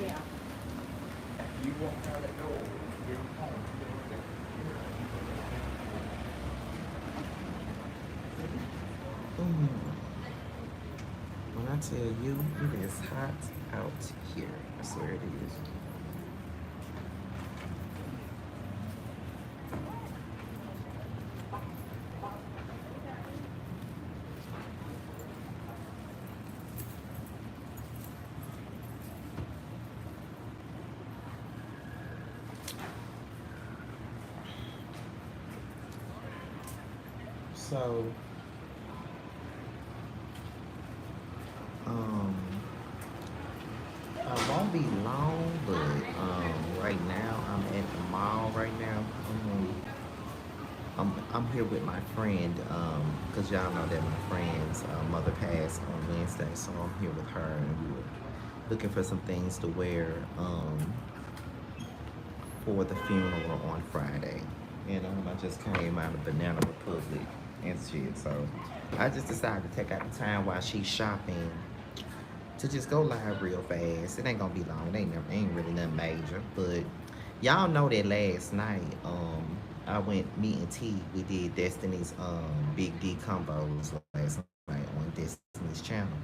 Yeah. You won't have that door. You're home. Mm. When I tell you, it is hot out here. I swear it is. So, um, I won't be long, but right now I'm at the mall right now. I'm here with my friend, cause y'all know that my friend's mother passed on Wednesday, so I'm here with her, and we were looking for some things to wear for the funeral on Friday. I just came out of Banana Republic and shit, so I just decided to take out the time while she's shopping to just go live real fast. It ain't gonna be long. It ain't really nothing major. But y'all know that last night, I went me and T, we did Destiny's Big D combos last night on Destiny's channel.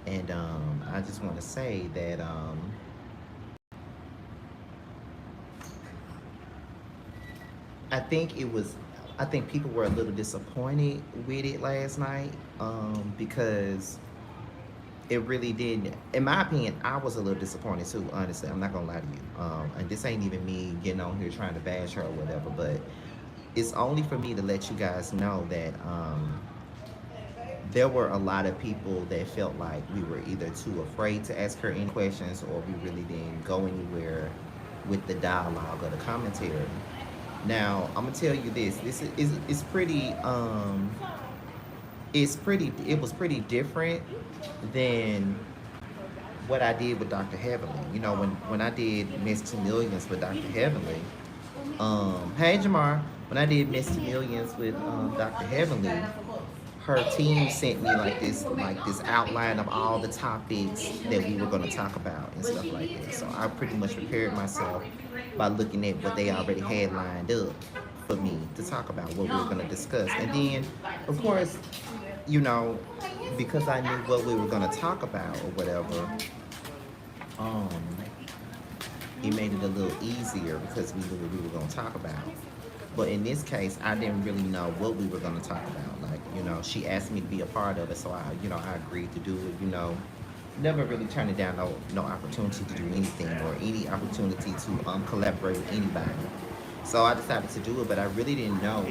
And I just wanna say that I think it was I think people were a little disappointed with it last night, because it really did. In my opinion, I was a little disappointed too. Honestly, I'm not gonna lie to you. And this ain't even me getting on here trying to bash her or whatever, but it's only for me to let you guys know that there were a lot of people that felt like we were either too afraid to ask her any questions, or we really didn't go anywhere with the dialogue or the commentary. Now, I'm gonna tell you this. This is pretty. It was pretty different than what I did with Dr. Heavenly. When I did Miss Two Millions with Dr. Heavenly, hey Jamar, when I did Miss Two Millions with Dr. Heavenly, her team sent me like this outline of all the topics that we were going to talk about and stuff like that. So I pretty much prepared myself by looking at what they already had lined up for me to talk about, what we were going to discuss. And then, of course, you know, because I knew what we were going to talk about or whatever, um, it made it a little easier because we knew what we were going to talk about. But in this case, I didn't really know what we were going to talk about. Like, she asked me to be a part of it, so I agreed to do it. Never really turned it down, no opportunity to do anything or any opportunity to collaborate with anybody. So I decided to do it, but I really didn't know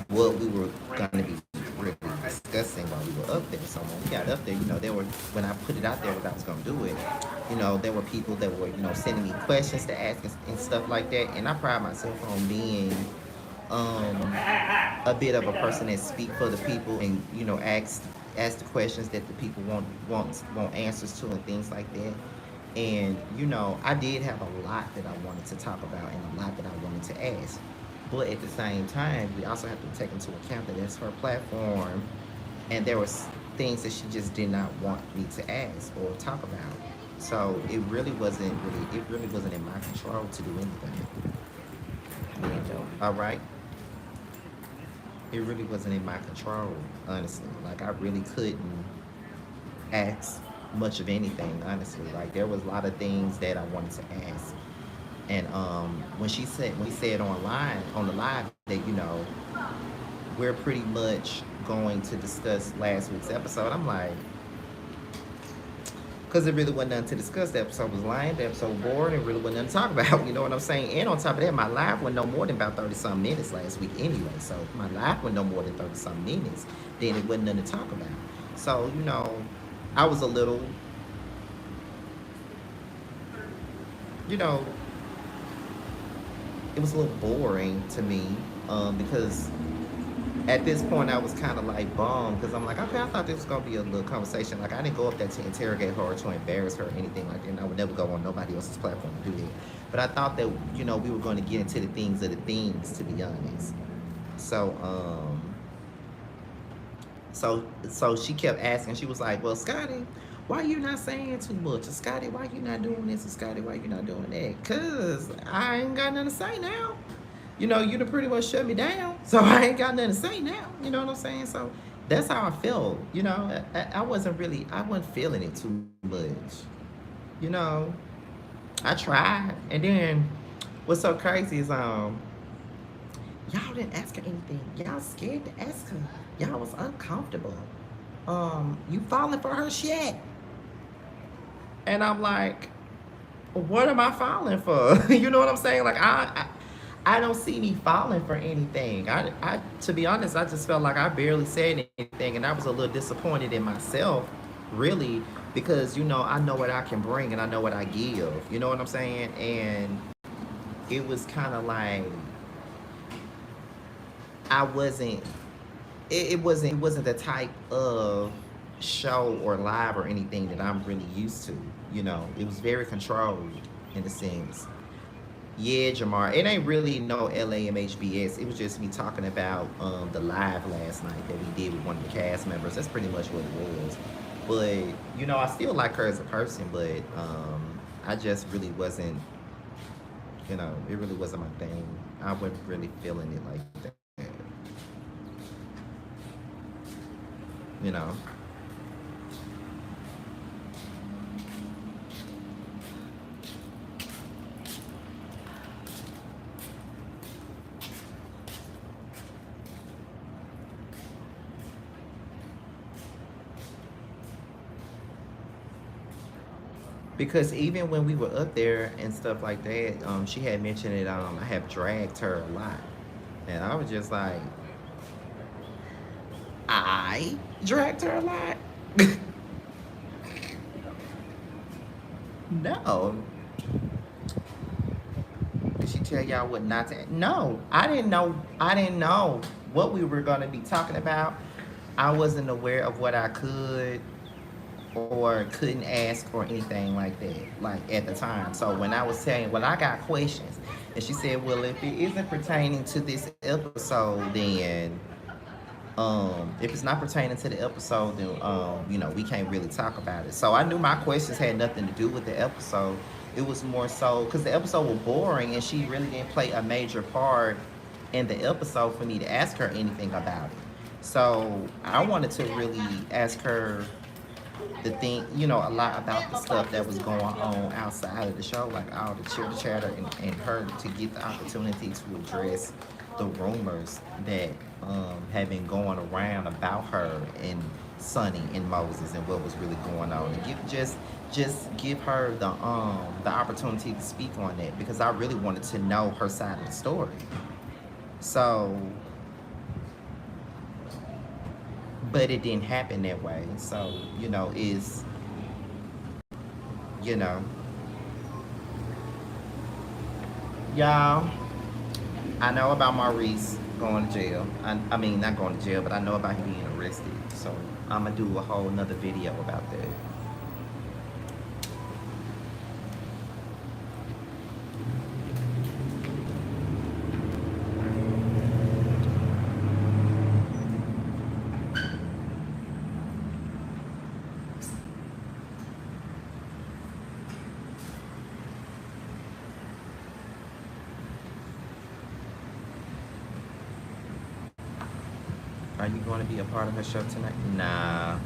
what we were going to be really discussing while we were up there. So when we got up there, when I put it out there that I was going to do it, there were people that were, sending me questions to ask and stuff like that. And I pride myself on being a bit of a person that speak for the people and, ask the questions that the people want answers to and things like that. And I did have a lot that I wanted to talk about and a lot that I wanted to ask. But at the same time, we also have to take into account that it's her platform, and there was things that she just did not want me to ask or talk about. So it really wasn't in my control to do anything. All right, it really wasn't in my control, honestly. Like I really couldn't ask much of anything, honestly. Like there was a lot of things that I wanted to ask. And when he said online on the live that we're pretty much going to discuss last week's episode, I'm like, because it really wasn't nothing to discuss. The episode was lying, the episode bored, and really wasn't nothing to talk about. You know what I'm saying? And on top of that, my live went no more than about 30 some minutes last week anyway. So my live went no more than 30 some minutes. Then it wasn't nothing to talk about. So I was a little, you know, it was a little boring to me, because at this point I was kind of like bummed because I'm like, okay, I thought this was gonna be a little conversation. Like I didn't go up there to interrogate her or to embarrass her or anything like that. And I would never go on nobody else's platform to do that. But I thought that we were going to get into the things of the things, to be honest. So so she kept asking. She was like, "Well, Scotty, why you not saying too much? Scotty, why you not doing this? Scotty, why you not doing that? Cause I ain't got nothing to say now. You know, you done pretty much shut me down. So I ain't got nothing to say now. You know what I'm saying? So that's how I felt. You know, I wasn't feeling it too much. You know, I tried. And then what's so crazy is y'all didn't ask her anything. Y'all scared to ask her. Y'all was uncomfortable. You falling for her shit. And I'm like, what am I falling for? You know what I'm saying? Like I don't see me falling for anything. To be honest, I just felt like I barely said anything, and I was a little disappointed in myself, really, because you know I know what I can bring and I know what I give. You know what I'm saying? And it was kind of like I wasn't. It wasn't the type of show or live or anything that I'm really used to. You know, it was very controlled in a sense. Yeah, Jamar. It ain't really no LAMHBS. It was just me talking about the live last night that we did with one of the cast members. That's pretty much what it was. But you know, I still like her as a person, but I just really wasn't. You know, it really wasn't my thing. I wasn't really feeling it like that. You know. Because even when we were up there and stuff like that, she had mentioned that I have dragged her a lot. And I was just like, I dragged her a lot? No. Did she tell y'all what not to? No, I didn't know. I didn't know what we were going to be talking about. I wasn't aware of what I could or couldn't ask or anything like that, like at the time. So when I was saying, well, I got questions, and she said, well, if it isn't pertaining to this episode, then if it's not pertaining to the episode, then you know, we can't really talk about it. So I knew my questions had nothing to do with the episode. It was more so because the episode was boring and she really didn't play a major part in the episode for me to ask her anything about it. So I wanted to really ask her the thing, you know, a lot about the stuff that was going on outside of the show, like all the chitter chatter, and her to get the opportunity to address the rumors that had been going around about her and Sonny and Moses and what was really going on, and just give her the opportunity to speak on that, because I really wanted to know her side of the story. So, but it didn't happen that way. So, you know, you know, y'all, I know about Maurice going to jail. I mean, not going to jail, but I know about him being arrested. So I'm going to do a whole nother video about that. Are you going to be a part of her show tonight? Nah.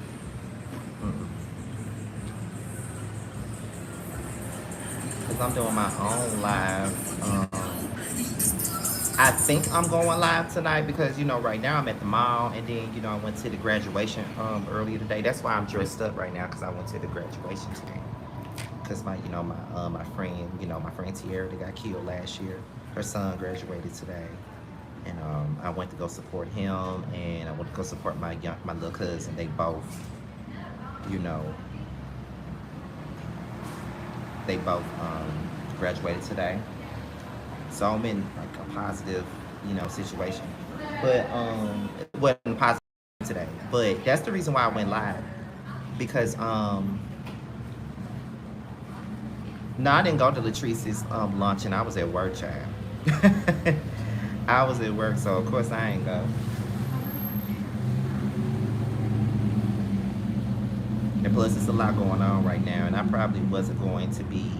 Because I'm doing my own live. I think I'm going live tonight because, you know, right now I'm at the mall. And then, you know, I went to the graduation earlier today. That's why I'm dressed up right now, because I went to the graduation today. Because my friend, my friend Tierra that got killed last year, her son graduated today. And I went to go support him, and I went to go support my little cousin. They both, they both graduated today. So I'm in like a positive, situation. But it wasn't positive today. But that's the reason why I went live, because no, I didn't go to Latrice's lunch, and I was at work, child. I was at work, so of course I ain't go. And plus, it's a lot going on right now, and I probably wasn't going to be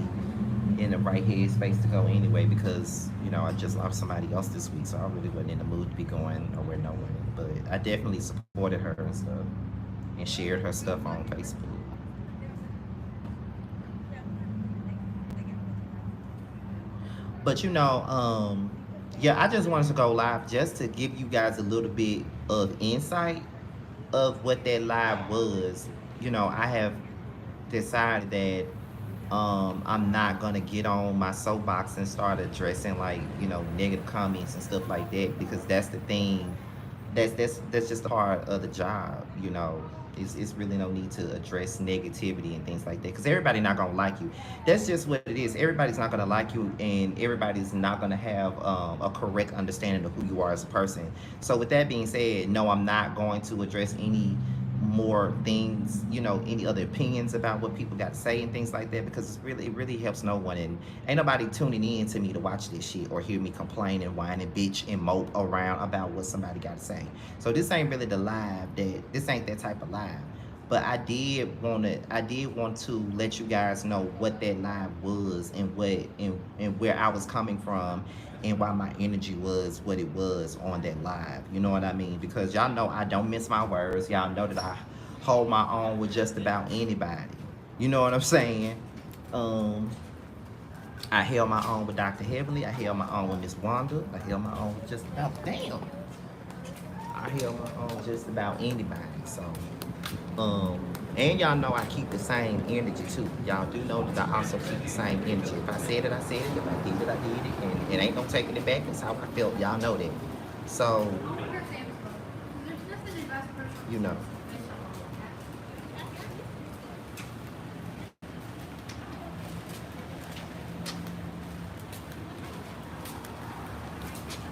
in the right headspace to go anyway because I just lost somebody else this week, so I really wasn't in the mood to be going nowhere. But I definitely supported her and stuff, and shared her stuff on Facebook. But yeah, I just wanted to go live just to give you guys a little bit of insight of what that live was. I have decided that I'm not gonna get on my soapbox and start addressing like negative comments and stuff like that because that's the thing. That's just a part of the job. It's really no need to address negativity and things like that because everybody not gonna like you. That's just what it is. Everybody's not gonna like you, and everybody's not gonna have a correct understanding of who you are as a person. So with that being said, no, I'm not going to address any more things, any other opinions about what people got to say and things like that because it really helps no one, and ain't nobody tuning in to me to watch this shit or hear me complain and whine and bitch and mope around about what somebody got to say. So this ain't really the live this ain't that type of live. But I did want to let you guys know what that live was and where I was coming from and why my energy was what it was on that live. You know what I mean? Because y'all know I don't miss my words. Y'all know that I hold my own with just about anybody. You know what I'm saying? Um, I held my own with Dr. Heavenly. I held my own with Miss Wanda. I held my own with just about damn. I held my own just about anybody. So, um, and y'all know I keep the same energy too. Y'all do know that I also keep the same energy. If I said it, I said it. If I did it, I did it. And it ain't no taking it back. That's how I felt. Y'all know that. So, you know.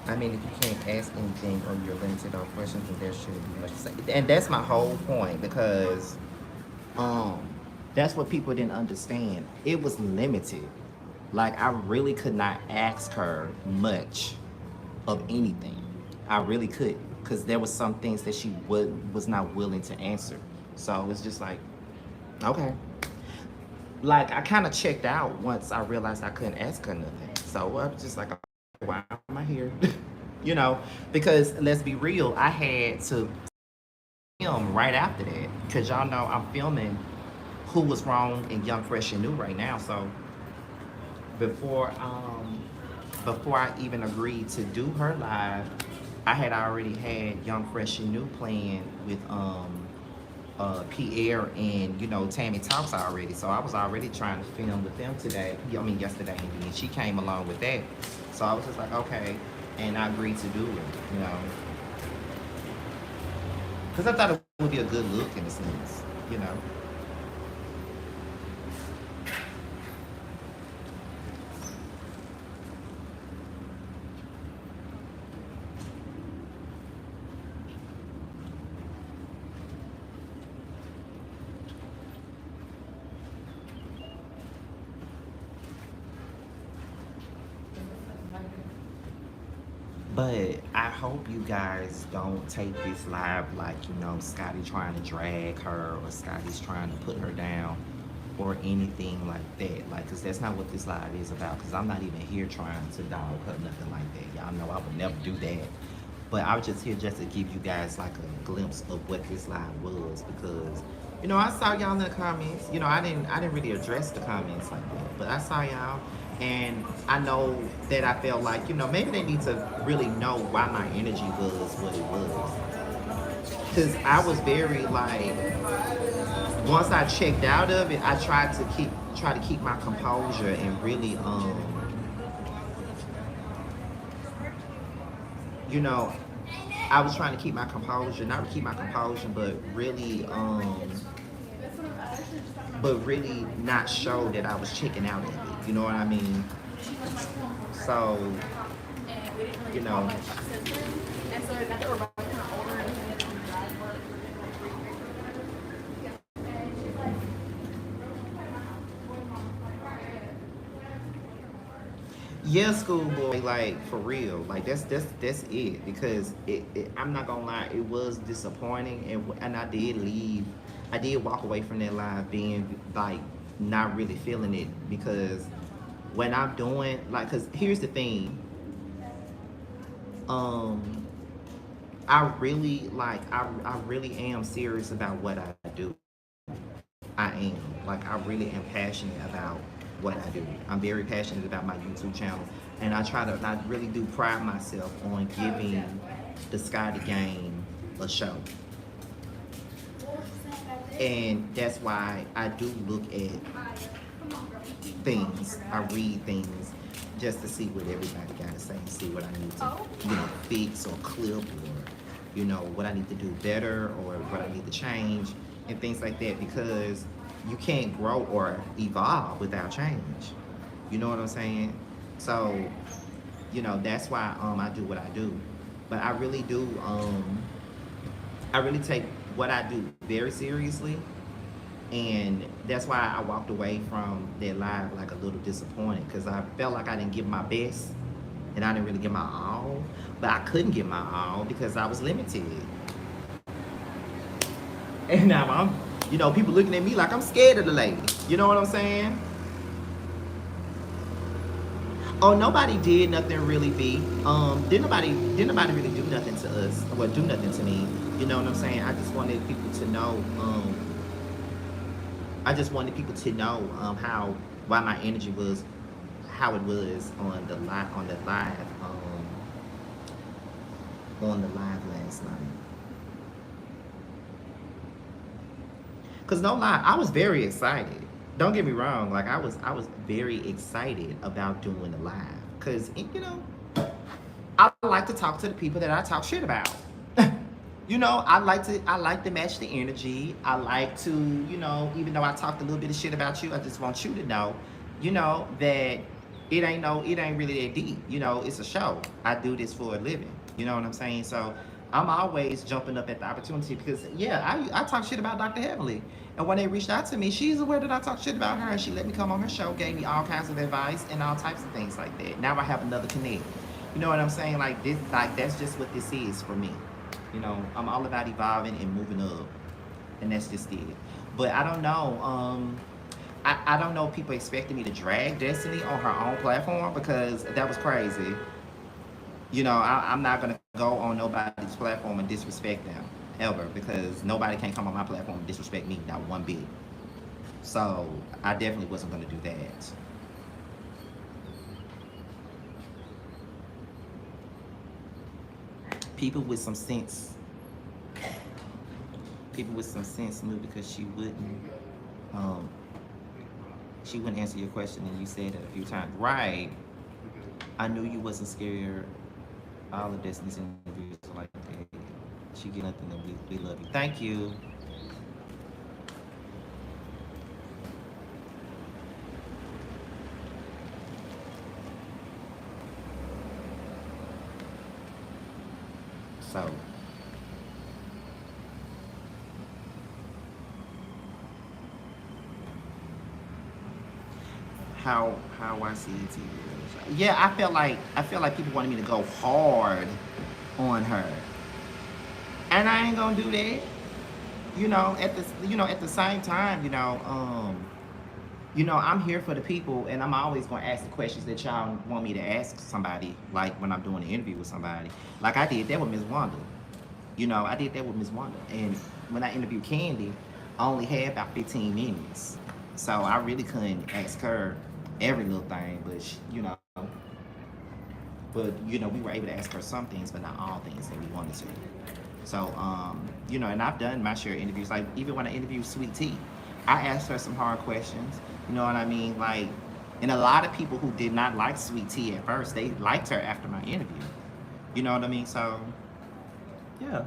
I mean, if you can't ask anything or you're limited on questions, then there shouldn't be much to say. And that's my whole point because um that's what people didn't understand. It was limited. Like I really could not ask her much of anything. I really couldn't because there was some things that she was not willing to answer. So it's just like, okay. Like I kind of checked out once I realized I couldn't ask her nothing. So I was just like, why am I here? you know, because let's be real, I had to film right after that because y'all know I'm filming Who Was Wrong in Young Fresh and New right now. So before before I even agreed to do her live, I had already had Young Fresh and New playing with Pierre and Tammy Talks already. So I was already trying to film with them today. I mean yesterday, and then she came along with that. So I was just like, okay, and I agreed to do it. Because I thought it would be a good look in a sense. You know. But I hope you guys don't take this live like, Scotty trying to drag her or Scotty's trying to put her down or anything like that. Like, because that's not what this live is about. Because I'm not even here trying to dog her, nothing like that. Y'all know I would never do that. But I was just here just to give you guys like a glimpse of what this live was because, I saw y'all in the comments. I didn't really address the comments like that, but I saw y'all, and I know that I felt like, maybe they need to really know why my energy was what it was. Cause I was very like, once I checked out of it, I try to keep my composure and really you know, I was trying to keep my composure, not to keep my composure, but really not show that I was checking out of it. You know what I mean? So, you know, yeah, schoolboy, like for real, like that's it. Because I'm not gonna lie, it was disappointing, and I did leave I did walk away from that live being like not really feeling it because when I'm doing like, cause here's the thing, um, I really like I really am serious about what I do. I am like I really am passionate about what I do. I'm very passionate about my YouTube channel, and I really do pride myself on giving the Sky the Game a show. And that's why I do look at things. I read things just to see what everybody got to say and see what I need to, fix or clip or, what I need to do better or what I need to change and things like that because you can't grow or evolve without change. You know what I'm saying? So, that's why I do what I do. But I really do I really take what I do very seriously, and that's why I walked away from that live like a little disappointed because I felt like I didn't give my best and I didn't really give my all, but I couldn't give my all because I was limited. And now people looking at me like I'm scared of the lady. You know what I'm saying? Oh, nobody did nothing really, B. Did nobody really do nothing to us? Well, do nothing to me. You know what I'm saying? I just wanted people to know. I just wanted people to know how why my energy was how it was on the live last night. Cause no lie, I was very excited. Don't get me wrong, like I was very excited about doing the live. Cause I like to talk to the people that I talk shit about. I like to match the energy. I like to, even though I talked a little bit of shit about you, I just want you to know, that it ain't really that deep. It's a show. I do this for a living. You know what I'm saying? So I'm always jumping up at the opportunity because yeah, I talk shit about Dr. Heavenly. And when they reached out to me, she's aware that I talk shit about her and she let me come on her show, gave me all kinds of advice and all types of things like that. Now I have another connect. You know what I'm saying? Like this, like that's just what this is for me. I'm all about evolving and moving up, and that's just it. But I don't know. I don't know if people expected me to drag Destiny on her own platform because that was crazy. I'm not gonna go on nobody's platform and disrespect them ever because nobody can come on my platform and disrespect me not one bit. So I definitely wasn't gonna do that. People with some sense People with some sense knew because um she wouldn't answer your question and you said it a few times. Right. I knew you wasn't scared. All of Destiny's interviews are like that. She get nothing that we love you. Thank you. So how I see it. Yeah, I felt like people wanted me to go hard on her, and I ain't gonna do that. At the same time, I'm here for the people, and I'm always gonna ask the questions that y'all want me to ask somebody. Like when I'm doing an interview with somebody, like I did that with Miss Wanda. I did that with Miss Wanda, and when I interviewed Candy, I only had about 15 minutes, so I really couldn't ask her every little thing, but we were able to ask her some things, but not all things that we wanted to. So, and I've done my share of interviews. Like even when I interviewed Sweet Tea, I asked her some hard questions. You know what I mean? Like, and a lot of people who did not like Sweet Tea at first, they liked her after my interview. You know what I mean? So, yeah.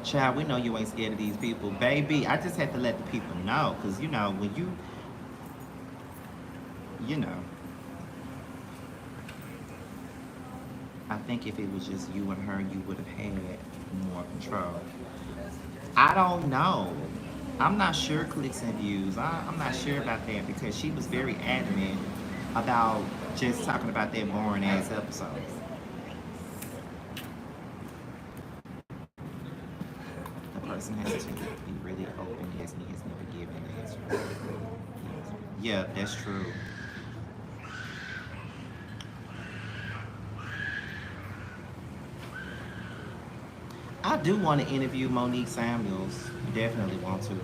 Child, we know you ain't scared of these people, baby. I just had to let the people know, cause when you know, I think if it was just you and her, you would have had more control. I don't know. I'm not sure clicks and views. I'm not sure about that because she was very adamant about just talking about that boring ass episode. The person has to be really open as me has never given answers. Yeah, that's true. I do want to interview Monique Samuels. Definitely want to.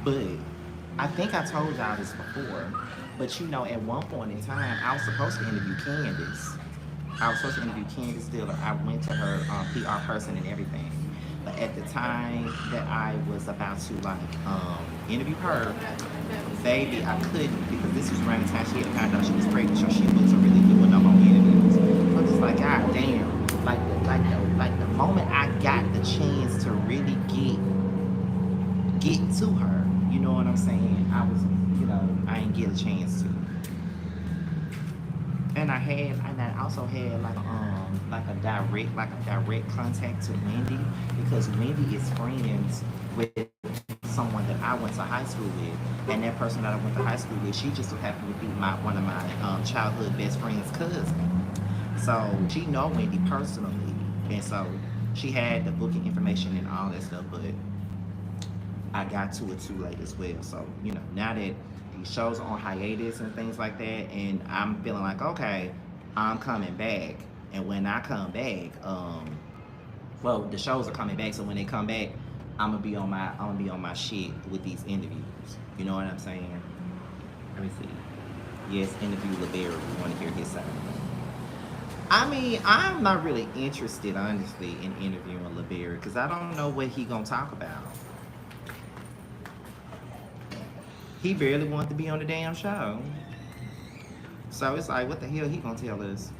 But I think I told y'all this before. But you know, at one point in time, I was supposed to interview Candace. I was supposed to interview Candace Diller. I went to her PR person and everything. But at the time that I was about to interview her, baby, I couldn't because this was around the time she had found out she was pregnant, so she wasn't really doing no more interviews. I was just like, God damn, like the moment I got the chance to really get to her, you know what I'm saying? I was, I didn't get a chance to. And I also had like a direct contact to Wendy because Wendy is friends with someone that I went to high school with, and that person that I went to high school with, she just so happened to be one of my childhood best friend's cousin. So she know Wendy personally, and so she had the booking information and all that stuff, but I got to it too late as well. So, now that these shows are on hiatus and things like that, and I'm feeling like, okay, I'm coming back. And when I come back, well, the shows are coming back, so when they come back, I'm gonna be on my shit with these interviews. You know what I'm saying? Let me see. Yes, interview LeBaron. We want to hear his side. I mean, I'm not really interested, honestly, in interviewing LeBaron because I don't know what he gonna talk about. He barely wanted to be on the damn show. So it's like, what the hell he gonna tell us?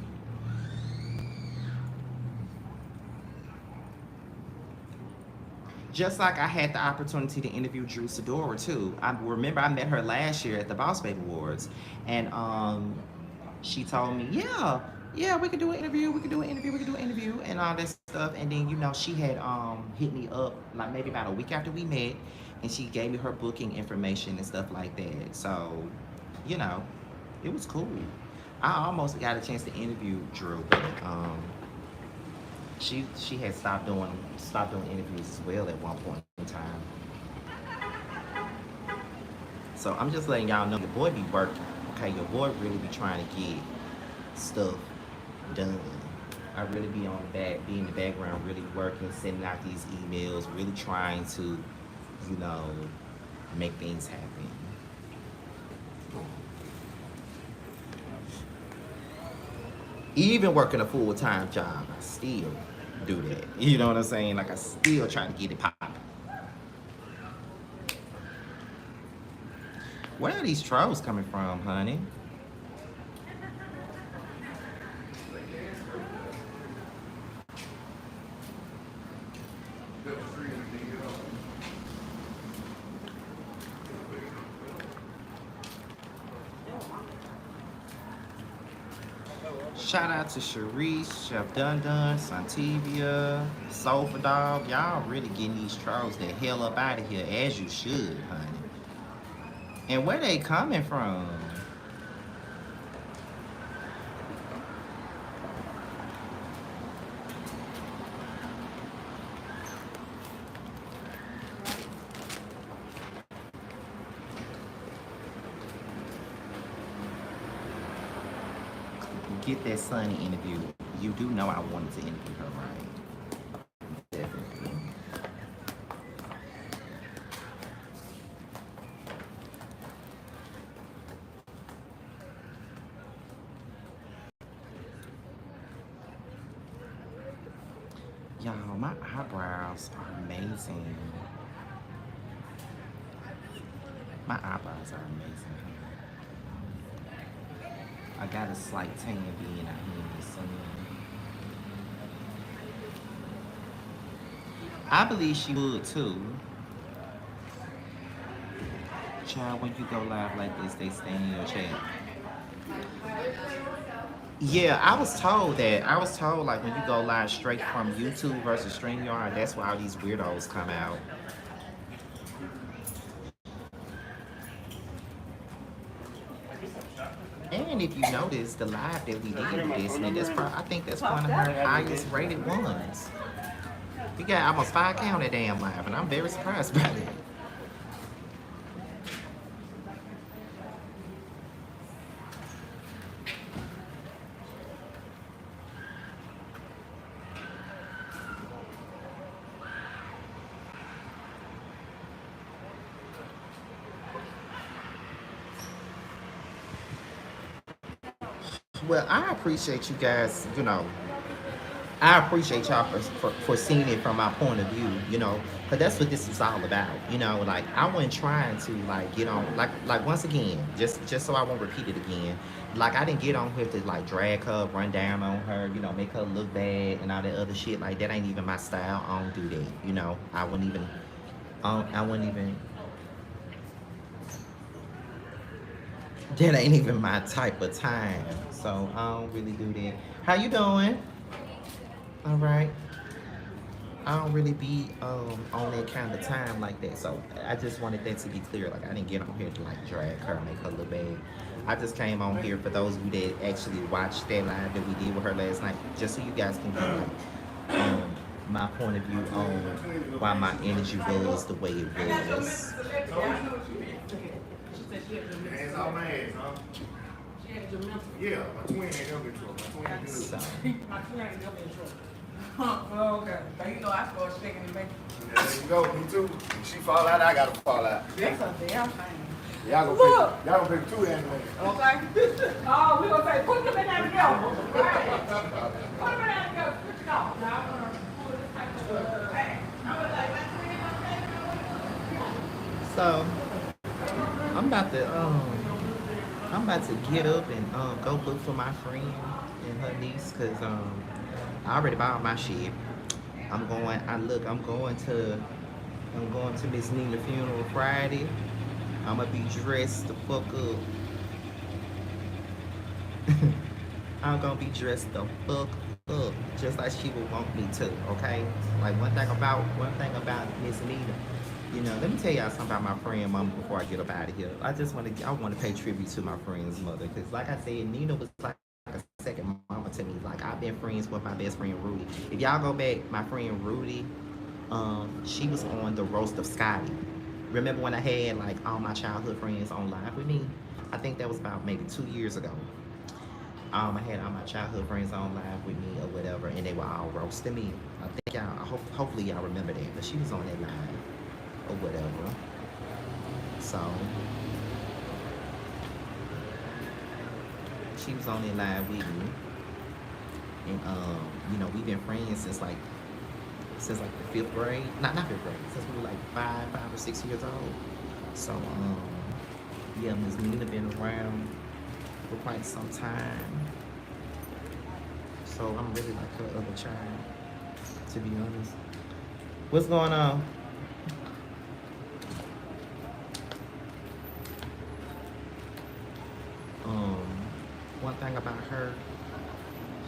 Just like I had the opportunity to interview Drew Sidora too. I remember I met her last year at the Boss Baby Awards, and she told me, yeah, yeah, we could do an interview, we could do an interview, we could do an interview, and all that stuff. And then she had hit me up like maybe about a week after we met, and she gave me her booking information and stuff like that. So, you know, it was cool. I almost got a chance to interview Drew, but she had stopped doing interviews as well at one point in time. So I'm just letting y'all know your boy be working. Okay, your boy really be trying to get stuff done. I really be in the background, really working, sending out these emails, really trying to, you know, make things happen. Even working a full-time job, I still do that. You know what I'm saying? Like I still try to get it popping. Where are these trolls coming from, honey? Shout out to Sharice, Chef Dun Dun, Santivia, Sofa Dog. Y'all really getting these trolls the hell up out of here as you should, honey. And where they coming from? Get that Sunny interview. You do know I wanted to interview her, right? Definitely. Y'all, my eyebrows are amazing. My eyebrows are amazing. I got a slight tan being out here in the sun. I believe she would too. Child, when you go live like this, they stay in your chat. Yeah, I was told like when you go live straight from YouTube versus StreamYard, that's why all these weirdos come out. And if you notice the live that we did with Destiny, I think that's one of her highest rated ones. We got almost 5K on that damn live, and I'm very surprised by it. Well, I appreciate you guys, I appreciate y'all for seeing it from my point of view, because that's what this is all about, like I wasn't trying to like get on like once again, just so I won't repeat it again. Like I didn't get on here to like drag her, run down on her, make her look bad and all that other shit. Like that ain't even my style. I don't do that, I wouldn't even. That ain't even my type of time. So I don't really do that. How you doing? All right. I don't really be on that kind of time like that. So I just wanted that to be clear. Like I didn't get on here to like drag her, make her look bad. I just came on here for those of you that actually watched that live that we did with her last night, just so you guys can get like my point of view on why my energy was the way it was. Hands off my ass, huh? Yeah, my twin ain't never in trouble. My twin is So, good. My twin ain't never in trouble. Oh, okay. But you know I started shaking and making. There you go, me too. If she fall out, I gotta fall out. That's a damn thing. Y'all gonna pick two anyway. Okay? Oh, we gonna say, put them in there together. Right? Put them in there together. Switch it off. Now I'm gonna pull this type of hey. I was like, my twin so I'm about to get up and go look for my friend and her niece because I already bought my shit. I'm going to Miss Nina funeral Friday. I'm gonna be dressed the fuck up. I'm gonna be dressed the fuck up, just like she would want me to. Okay. Like one thing about Miss Nina. Let me tell y'all something about my friend mama before I get up out of here. I want to pay tribute to my friend's mother because, like I said, Nina was like a second mama to me. Like I've been friends with my best friend Rudy. If y'all go back, my friend Rudy, she was on the roast of Scotty. Remember when I had like all my childhood friends on live with me? I think that was about maybe 2 years ago. I had all my childhood friends on live with me or whatever, and they were all roasting me. I think hopefully y'all remember that, but she was on that live or whatever. So she was on that live with me, and we've been friends since like the fifth grade. Not fifth grade, since we were like 5 or 6 years old. So yeah, Miss Nina been around for quite some time. So I'm really like her other child, to be honest. What's going on? One thing about her,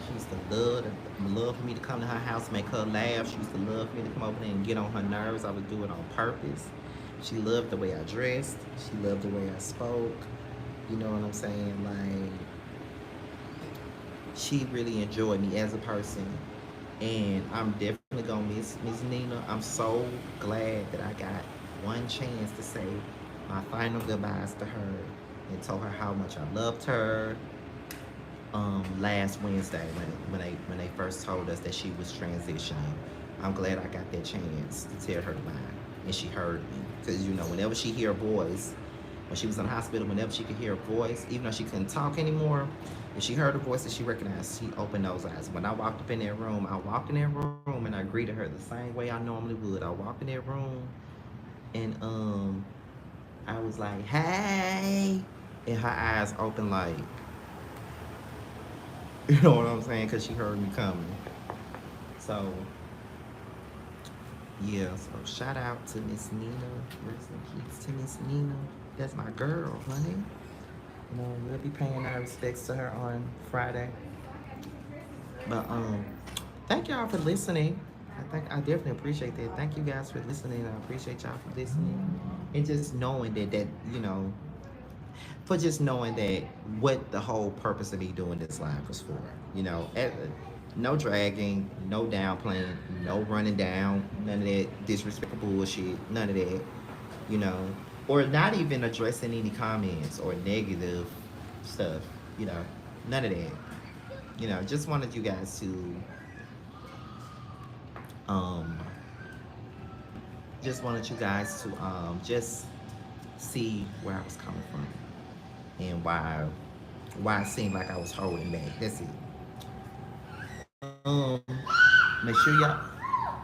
she used to love for me to come to her house, make her laugh. She used to love for me to come over there and get on her nerves. I would do it on purpose. She loved the way I dressed. She loved the way I spoke. You know what I'm saying? Like, she really enjoyed me as a person. And I'm definitely gonna miss Miss Nina. I'm so glad that I got one chance to say my final goodbyes to her and told her how much I loved her. Last Wednesday when they first told us that she was transitioning. I'm glad I got that chance to tell her goodbye, and she heard me. Because whenever she hear a voice, when she was in the hospital, whenever she could hear a voice, even though she couldn't talk anymore, if she heard a voice that she recognized, she opened those eyes. When I walked up in that room, I walked in that room and I greeted her the same way I normally would. I walked in that room and I was like, "Hey," and her eyes opened like, you know what I'm saying? Because she heard me coming. So, yeah. So, shout out to Miss Nina. Rest in peace to Miss Nina. That's my girl, honey. We'll be paying our respects to her on Friday. But thank y'all for listening. I definitely appreciate that. Thank you guys for listening. I appreciate y'all for listening. And just knowing that you know, for just knowing that what the whole purpose of me doing this live was for. You know, no dragging, no downplaying, no running down, none of that disrespectful bullshit, none of that, you know, or not even addressing any comments or negative stuff, you know, none of that. You know, just wanted you guys to, um, just see where I was coming from and why it seemed like I was holding back. That's it. Make sure y'all,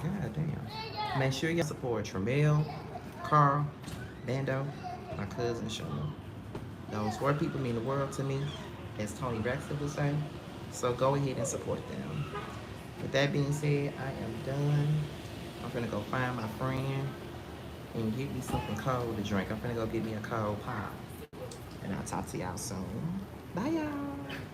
god damn, make sure y'all support Tremel, Carl, Bando, my cousin Sean. Those four people mean the world to me, as Tony Braxton would say. So go ahead and support them. With that being said, I am done. I'm gonna go find my friend and get me something cold to drink. I'm gonna go get me a cold pop. And I'll talk to y'all soon. Bye y'all.